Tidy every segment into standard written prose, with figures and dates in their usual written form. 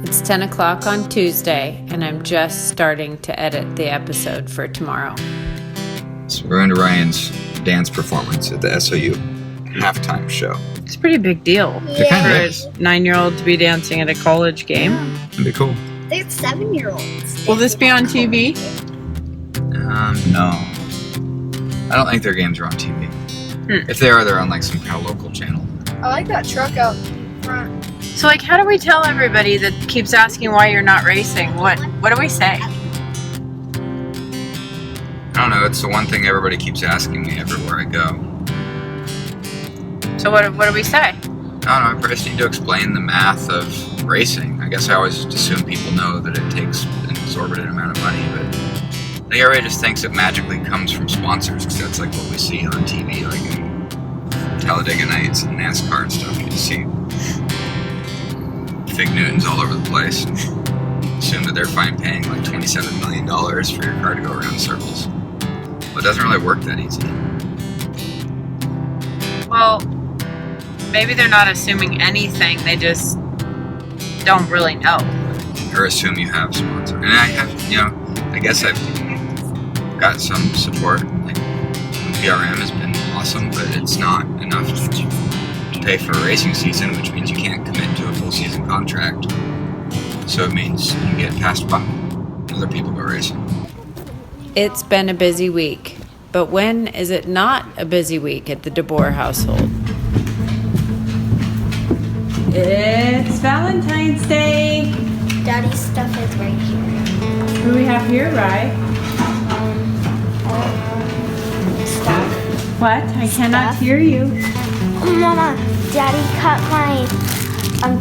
It's 10 o'clock on Tuesday, and I'm just starting to edit the episode for tomorrow. So we're going to Ryan's dance performance at the SOU halftime show. It's a pretty big deal It kind for of a is. 9-year-old to be dancing at a college game. It'd be cool. There's 7-year-olds. Will this be on TV? No. I don't think their games are on TV. If they are, they're on like some kind of local channel. I like that truck out front. So, how do we tell everybody that keeps asking why you're not racing? What do we say? I don't know. It's the one thing everybody keeps asking me everywhere I go. So what do we say? I don't know. I just need to explain the math of racing. I guess I always just assume people know that it takes an exorbitant amount of money, but I think everybody just thinks it magically comes from sponsors, because that's like what we see on TV, like in Talladega Nights and NASCAR and stuff. You see Fig Newtons all over the place. Assume that they're fine paying like $27 million for your car to go around circles. But it doesn't really work that easy. Well, maybe they're not assuming anything. They just don't really know. Or assume you have sponsor. And I have, I guess I've got some support. Like, PRM has been awesome, but it's not enough to pay for a racing season, which means you can't commit to a full season contract. So it means you get passed by. Other people go racing. It's been a busy week, but when is it not a busy week at the DeBoer household? It's Valentine's Day. Daddy's stuff is right here. Who do we have here, Rye? Stuff. What? I cannot Stuff. hear you. Mama, Daddy cut my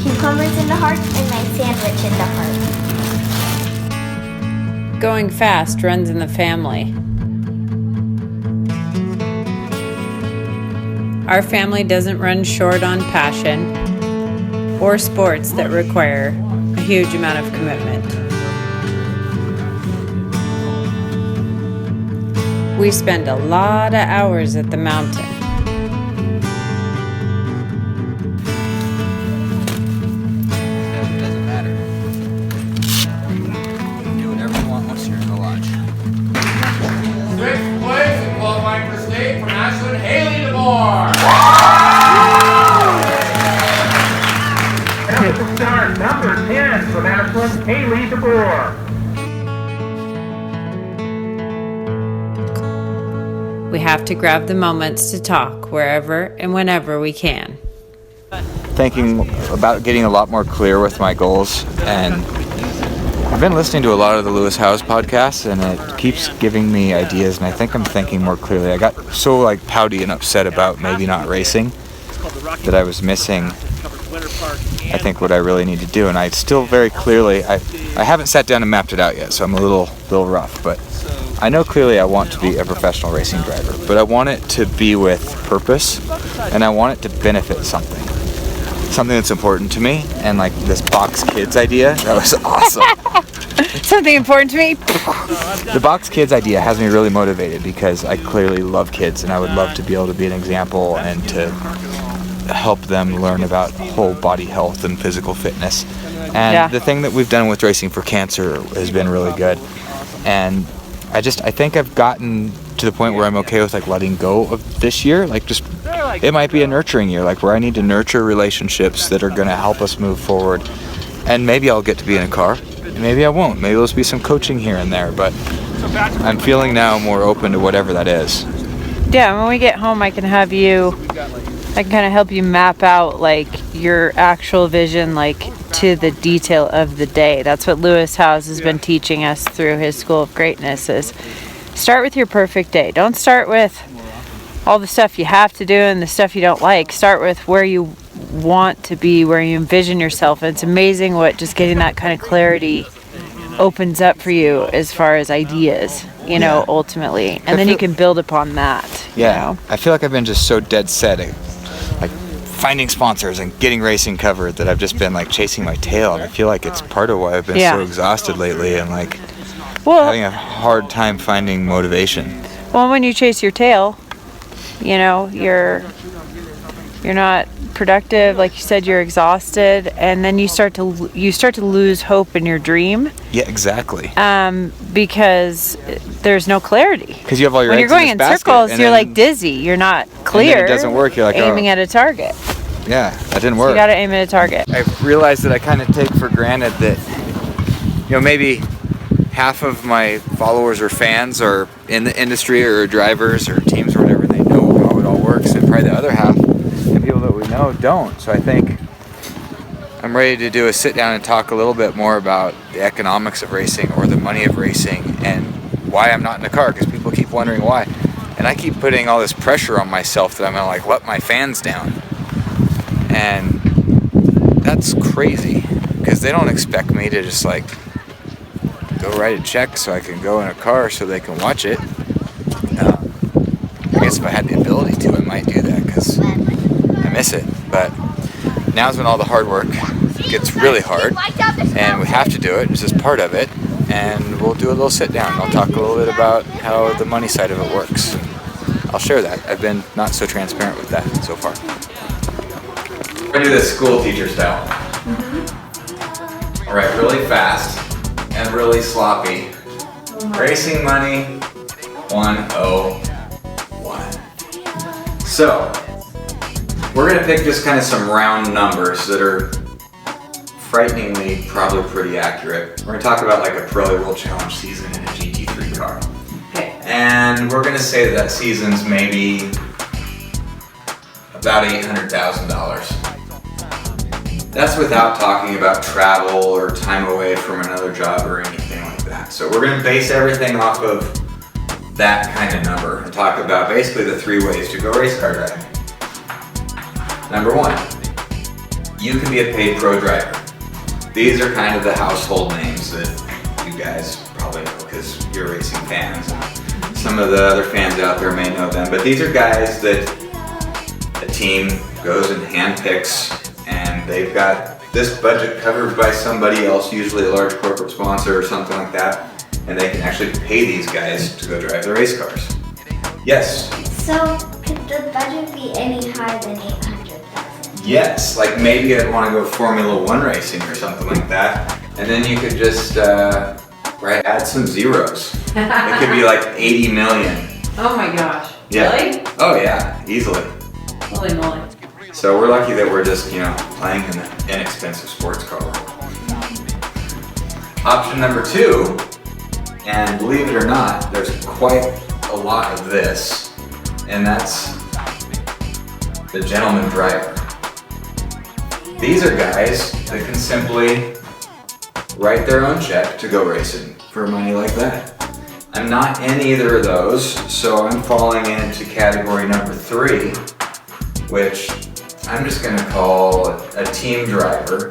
cucumbers into hearts and my sandwich into hearts. Going fast runs in the family. Our family doesn't run short on passion or sports that require a huge amount of commitment. We spend a lot of hours at the mountain. It doesn't matter. You can do whatever you want once you're in the lodge. Sixth place in qualifying for state from Ashland, Haley DeBoer. At the start, number 10 from Ashland, Haley DeBoer. We have to grab the moments to talk wherever and whenever we can. Thinking about getting a lot more clear with my goals, and I've been listening to a lot of the Lewis Howes podcasts, and it keeps giving me ideas, and I think I'm thinking more clearly. I got so pouty and upset about maybe not racing that I was missing, I think, what I really need to do. And I still very clearly, I haven't sat down and mapped it out yet, so I'm a little rough, but I know clearly I want to be a professional racing driver, but I want it to be with purpose, and I want it to benefit something that's important to me. And like this Box Kids idea, that was awesome. Something important to me? The Box Kids idea has me really motivated, because I clearly love kids, and I would love to be able to be an example and to help them learn about whole body health and physical fitness. And the thing that we've done with Racing for Cancer has been really good. And I think I've gotten to the point where I'm okay with letting go of this year. It might be a nurturing year, where I need to nurture relationships that are going to help us move forward. And maybe I'll get to be in a car. Maybe I won't. Maybe there'll be some coaching here and there. But I'm feeling now more open to whatever that is. Yeah, when we get home, I can kind of help you map out your actual vision, to the detail of the day. That's what Lewis Howes has been teaching us through his School of Greatness, is start with your perfect day. Don't start with all the stuff you have to do and the stuff you don't like. Start with where you want to be, where you envision yourself. And it's amazing what just getting that kind of clarity opens up for you as far as ideas, ultimately. And then you can build upon that. Yeah. I feel like I've been just so dead set at finding sponsors and getting racing covered that I've just been chasing my tail. And I feel like it's part of why I've been so exhausted lately, and having a hard time finding motivation. Well, when you chase your tail, you're not productive. Like you said, you're exhausted, and then you start to lose hope in your dream. Yeah, exactly. Because there's no clarity. Because you have all your when you're eggs going in in this basket, circles, and you're then- like dizzy. You're not clear. And then it doesn't work. You're like, aiming at a target. Yeah, that didn't So work. you gotta aim at a target. I realized that I kind of take for granted that, maybe half of my followers or fans are in the industry or drivers or teams or whatever, and they know how it all works, and probably the other half, the people that we know, don't. So I think I'm ready to do a sit down and talk a little bit more about the economics of racing or the money of racing and why I'm not in the car, because people keep wondering why. And I keep putting all this pressure on myself that I'm gonna like let my fans down. And that's crazy, because they don't expect me to just like go write a check so I can go in a car so they can watch it. I guess if I had the ability to, I might do that because I miss it. But now's when all the hard work gets really hard, and we have to do it. It's just part of it. And we'll do a little sit down. I'll talk a little bit about how the money side of it works. I'll share that. I've been not so transparent with that so far. We're gonna do this school teacher style. All right, really fast and really sloppy. Racing money 101. So, we're gonna pick just kind of some round numbers that are frighteningly probably pretty accurate. We're gonna talk about like a Pirelli World Challenge season in a GT3 car. Okay. And we're gonna say that season's maybe about $800,000. That's without talking about travel or time away from another job or anything like that. So we're gonna base everything off of that kind of number and talk about basically the 3 ways to go race car driving. Number 1, you can be a paid pro driver. These are kind of the household names that you guys probably know because you're racing fans. And some of the other fans out there may know them, but these are guys that a team goes and handpicks, and they've got this budget covered by somebody else, usually a large corporate sponsor or something like that, and they can actually pay these guys to go drive the race cars. Yes? So, could the budget be any higher than 800,000? Yes, like maybe I'd want to go Formula One racing or something like that, and then you could just add some zeros. It could be like 80 million. Oh my gosh. Yeah. Really? Oh yeah, easily. Holy moly. So we're lucky that we're just, playing in an inexpensive sports car world. Option number 2, and believe it or not, there's quite a lot of this, and that's the gentleman driver. These are guys that can simply write their own check to go racing for money like that. I'm not in either of those, so I'm falling into category number 3, which I'm just gonna call a team driver.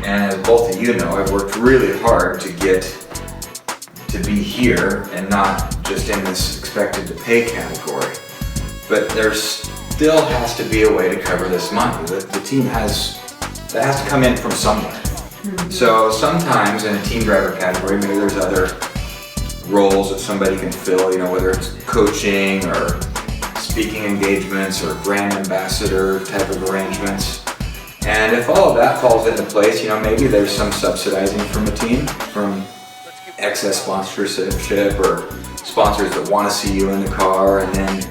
And as both of you know, I've worked really hard to get to be here and not just in this expected to pay category. But there still has to be a way to cover this money. The team has to come in from somewhere. So sometimes in a team driver category, maybe there's other roles that somebody can fill, whether it's coaching or speaking engagements or brand ambassador type of arrangements. And if all of that falls into place, maybe there's some subsidizing from a team, from excess sponsorship or sponsors that want to see you in the car. And then,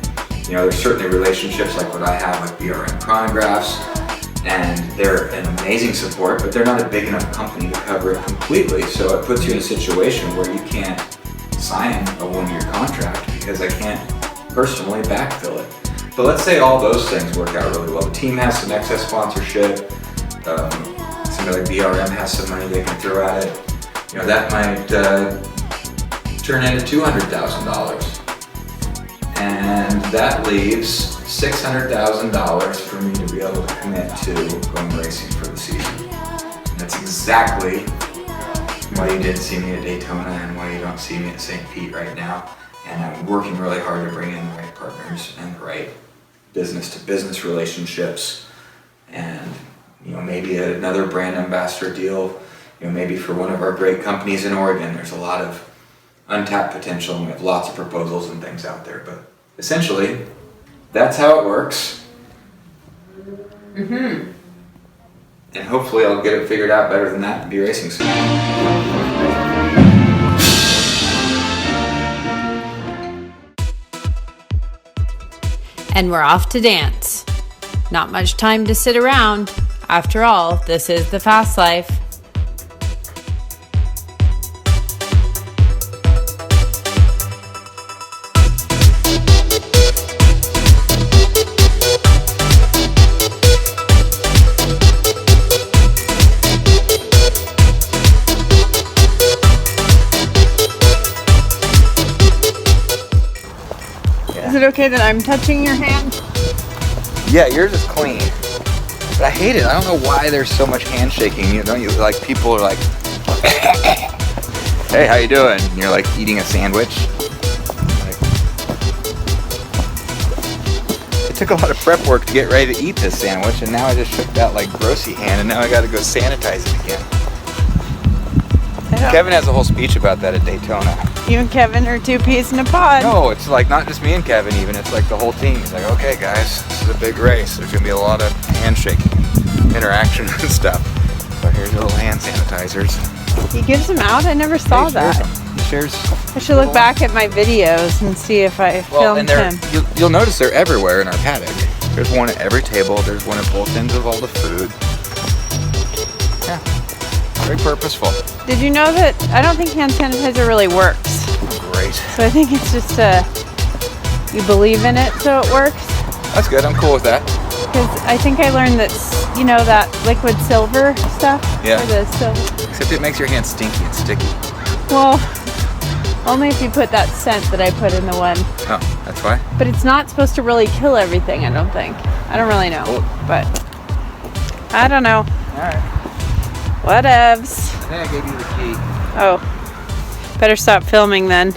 there's certainly relationships like what I have with BRM Chronographs, and they're an amazing support, but they're not a big enough company to cover it completely. So it puts you in a situation where you can't sign a 1-year contract because I can't personally backfill it. But let's say all those things work out really well. The team has some excess sponsorship, somebody like BRM has some money they can throw at it. That might turn into $200,000. And that leaves $600,000 for me to be able to commit to going racing for the season. And that's exactly why you didn't see me at Daytona and why you don't see me at St. Pete right now. And I'm working really hard to bring in the right partners and the right business-to-business relationships, and maybe another brand ambassador deal. Maybe for one of our great companies in Oregon. There's a lot of untapped potential, and we have lots of proposals and things out there. But essentially, that's how it works. Mm-hmm. And hopefully I'll get it figured out better than that and be racing soon. And we're off to dance. Not much time to sit around. After all, this is the fast life. Is it okay that I'm touching your hand? Yeah, yours is clean. But I hate it. I don't know why there's so much handshaking. You don't you like people are like, hey, how you doing? And you're like eating a sandwich. Like, it took a lot of prep work to get ready to eat this sandwich, and now I just shook that like grossy hand, and now I got to go sanitize it again. Kevin has a whole speech about that at Daytona. You and Kevin are two peas in a pod. No, it's like not just me and Kevin even, it's like the whole team. He's like, okay guys, this is a big race. There's gonna be a lot of handshaking, interaction and stuff. So here's your little hand sanitizers. He gives them out? I never saw that. He shares. I should look back at my videos and see if I filmed him. You'll notice they're everywhere in our paddock. There's one at every table, there's one at both ends of all the food. Yeah, very purposeful. Did you know that I don't think hand sanitizer really works? Great. So I think it's just you believe in it so it works. That's good, I'm cool with that. Because I think I learned that, you know, that liquid silver stuff? Yeah. Or the silver. Except it makes your hands stinky and sticky. Well, only if you put that scent that I put in the one. Oh, that's why? But it's not supposed to really kill everything, I don't think. I don't really know. Cool. But I don't know. Alright. Whatevs. I think I gave you the key. Oh. Better stop filming then.